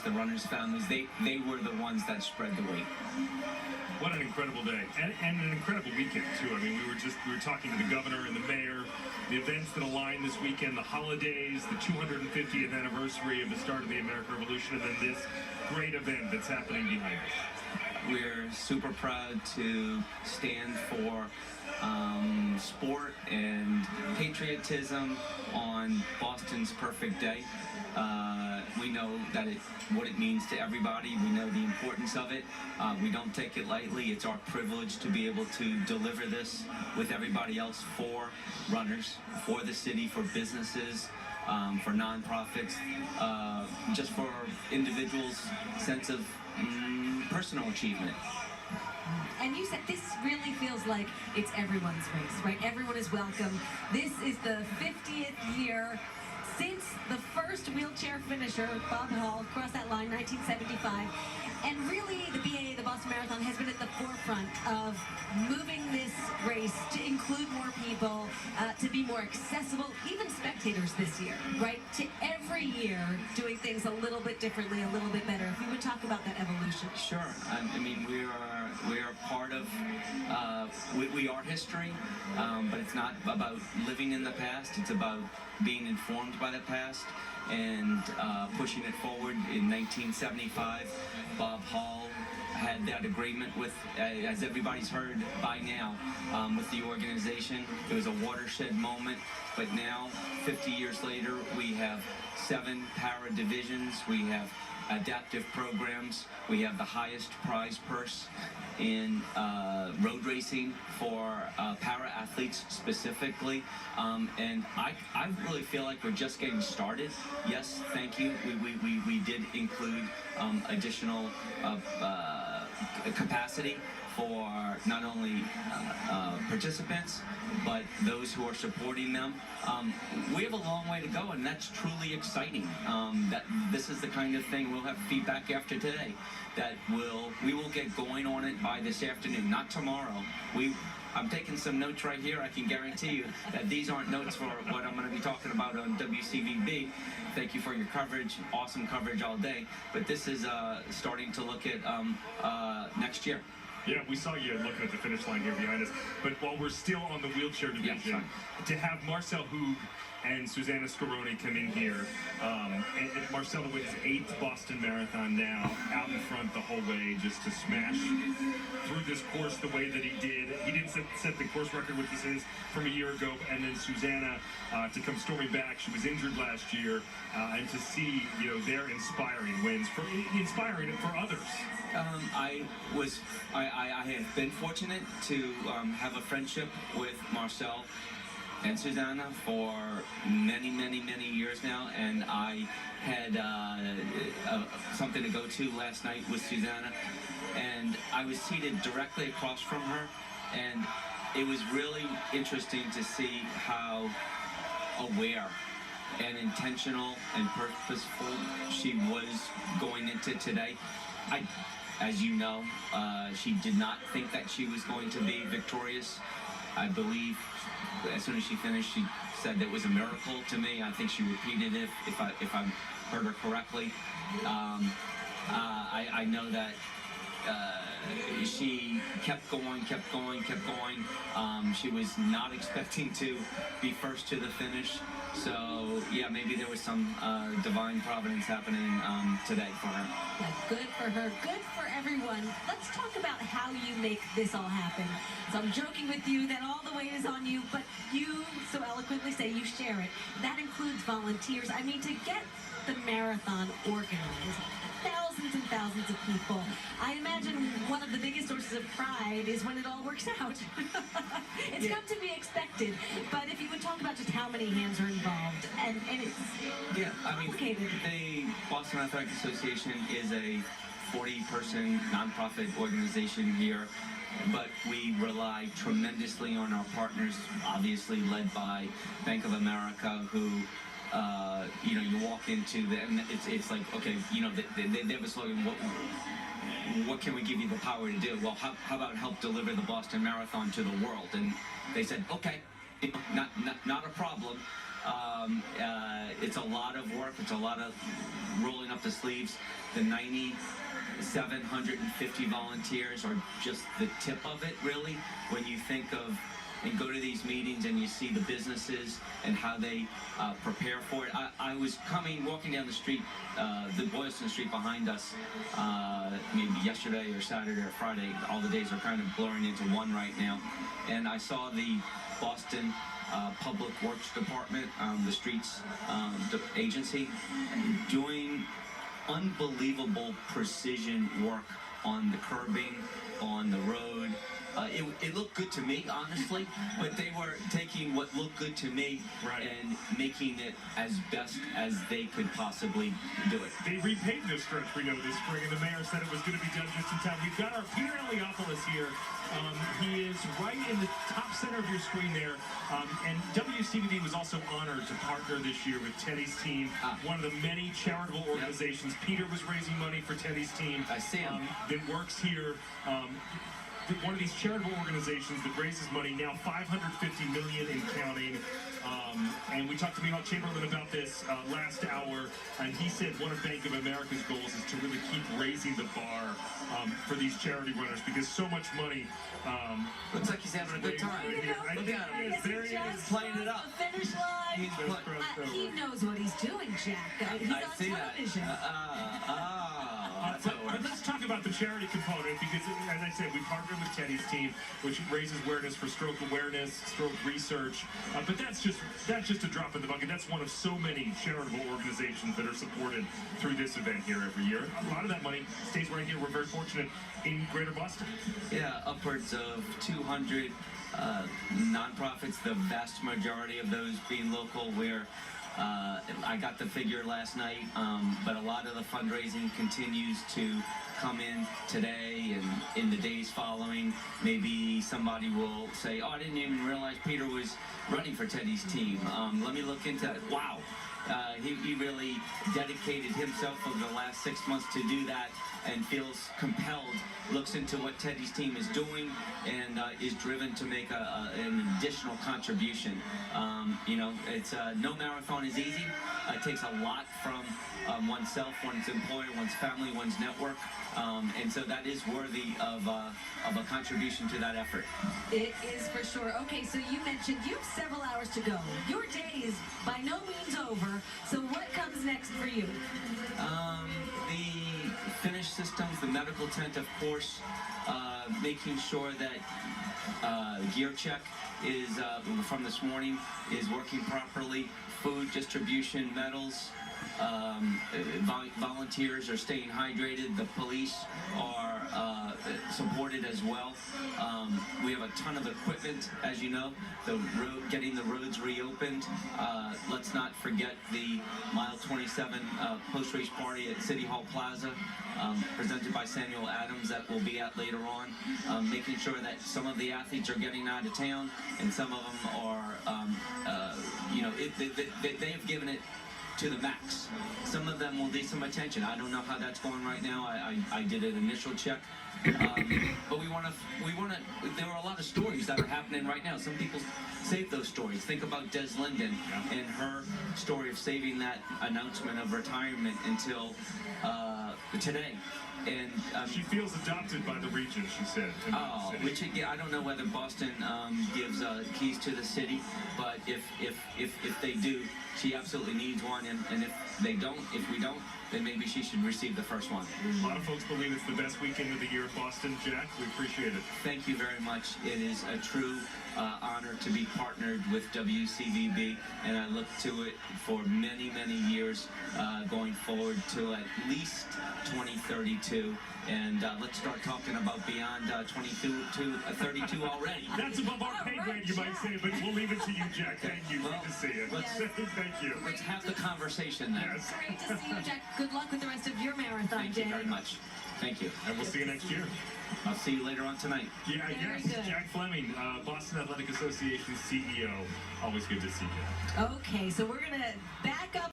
the runners' families, they were the ones that spread the weight. What an incredible day, and an incredible weekend too. I mean, we were talking to the governor and the mayor, the events that align this weekend, the holidays, the 250th anniversary of the start of the American Revolution, and then this great event that's happening behind us. We're super proud to stand for sport and patriotism on Boston's perfect day. We know that what it means to everybody. We know the importance of it. We don't take it lightly. It's our privilege to be able to deliver this with everybody else, for runners, for the city, for businesses, for nonprofits, just for individuals' sense of personal achievement. And you said this really feels like it's everyone's race, right? Everyone is welcome. This is the 50th year since the first wheelchair finisher, Bob Hall, crossed that line, 1975. And really, the BAA, the Boston Marathon, has been at the forefront of moving this race to include more people, to be more accessible, even spectators this year, right? To every year doing things a little bit differently, a little bit better. If you would talk about that evolution. Sure. I mean, we are part of, we are history, but it's not about living in the past. It's about being informed by the past and pushing it forward. In 1975, Bob Hall had that agreement with, as everybody's heard by now, with the organization. It was a watershed moment, but now, 50 years later, we have 7 para divisions. We have adaptive programs. We have the highest prize purse in road racing for para athletes specifically, and I really feel like we're just getting started. Yes, thank you. We did include additional capacity for not only participants, but those who are supporting them. We have a long way to go, and that's truly exciting. That this is the kind of thing, we'll have feedback after today, that we will get going on it by this afternoon, not tomorrow. I'm taking some notes right here. I can guarantee you that these aren't notes for what I'm going to be talking about on WCVB. Thank you for your coverage, awesome coverage all day. But this is starting to look at next year. Yeah, we saw you looking at the finish line here behind us. But while we're still on the wheelchair division, to have Marcel Hoog and Susanna Scaroni come in here, and Marcel with his 8th Boston Marathon now, out in front the whole way, just to smash through this course the way that he did. He didn't set the course record, which was his from a year ago, and then Susanna to come storming back. She was injured last year, and to see, their inspiring wins, inspiring for others. I have been fortunate to have a friendship with Marcel and Susanna for many years now, and I had something to go to last night with Susanna, and I was seated directly across from her, and it was really interesting to see how aware and intentional and purposeful she was going into today. As you know, she did not think that she was going to be victorious. I believe as soon as she finished, she said it was a miracle to me. I think she repeated it, if I heard her correctly. I know that she kept going. She was not expecting to be first to the finish. So, yeah, maybe there was some divine providence happening today for her. Yeah, good for her, good for everyone. Let's talk about how you make this all happen. So I'm joking with you that all the weight is on you, but you so eloquently say you share it. That includes volunteers. I mean, to get the marathon organized, thousands and thousands of people. I imagine one of the biggest sources of pride is when it all works out. It's come to be expected, but if you would talk about just how many hands are involved, and it's complicated. The Boston Athletic Association is a 40-person nonprofit organization here, but we rely tremendously on our partners, obviously led by Bank of America, who you walk into and it's like, okay, they have a slogan, what can we give you the power to do? Well, how about help deliver the Boston Marathon to the world? And they said, okay, not a problem. It's a lot of work. It's a lot of rolling up the sleeves. The 9,750 volunteers are just the tip of it, really, when you think of and go to these meetings and you see the businesses and how they prepare for it. I was walking down the street, the Boylston Street behind us, maybe yesterday or Saturday or Friday. All the days are kind of blurring into one right now. And I saw the Boston Public Works Department, the streets agency, doing unbelievable precision work on the curbing, on the road. It looked good to me, honestly, but they were taking what looked good to me and making it as best as they could possibly do it. They repaved this stretch, we know, this spring, and the mayor said it was going to be done just in time. We've got our Peter Eliopoulos here. He is right in the top center of your screen there. And WCVB was also honored to partner this year with Teddy's team, one of the many charitable organizations. Yep. Peter was raising money for Teddy's team. I see him. That works here. One of these charitable organizations that raises money now, $550 million and counting. And we talked to Michal Chamberlain about this last hour, and he said one of Bank of America's goals is to really keep raising the bar for these charity runners, because so much money. Looks like he's having a good time. Look at him. There he is, playing it up. The finish line. He knows what he's doing, Jack. He's on television. But let's talk about the charity component, because, as I said, we partnered with Teddy's team, which raises awareness for stroke awareness, stroke research. But that's just a drop in the bucket. That's one of so many charitable organizations that are supported through this event here every year. A lot of that money stays right here. We're very fortunate in Greater Boston. Yeah, upwards of 200 nonprofits, the vast majority of those being local, where I got the figure last night, but a lot of the fundraising continues to come in today and in the days following. Maybe somebody will say, oh, I didn't even realize Peter was running for Teddy's team. Let me look into it. Wow. He really dedicated himself over the last 6 months to do that, and feels compelled, looks into what Teddy's team is doing, and is driven to make an additional contribution. You know, it's no marathon is easy. It takes a lot from oneself, one's employer, one's family, one's network, and so that is worthy of a contribution to that effort. It is for sure. Okay, so you mentioned you have several hours to go. Your day is by no means over. So what comes next for you? The finish systems, the medical tent, of course, making sure that gear check is from this morning is working properly. Food distribution, medals. Volunteers are staying hydrated. The police are supported as well. We have a ton of equipment, as you know. Getting the roads reopened. Let's not forget the Mile 27 post-race party at City Hall Plaza, presented by Samuel Adams, that we'll be at later on. Making sure that some of the athletes are getting out of town, and some of them are, you know, they have given it to the max. Some of them will need some attention. I don't know how that's going right now. I did an initial check, but we want to. There are a lot of stories that are happening right now. Some people save those stories. Think about Des Linden and her story of saving that announcement of retirement until today. And she feels adopted by the region, she said. Oh, which I don't know whether Boston gives keys to the city, but if they do, she absolutely needs one, and if we don't, then maybe she should receive the first one. A lot of folks believe it's the best weekend of the year in Boston. Jack, we appreciate it. Thank you very much. It is a true honor to be partnered with WCVB, and I look to it for many, many years going forward to at least 2032. And let's start talking about beyond 22 to 32 already. That's above our pay grade, you might say, but we'll leave it to you, Jack. Thank you. Well, good to see you. Thank you. Let's have the conversation then. Yes. Great to see you, Jack. Good luck with the rest of your marathon day. Thank you very much. Thank you. And we'll see you next year. I'll see you later on tonight. Yeah, Very yes. good. Jack Fleming, Boston Athletic Association CEO. Always good to see you. Okay, so we're going to back up.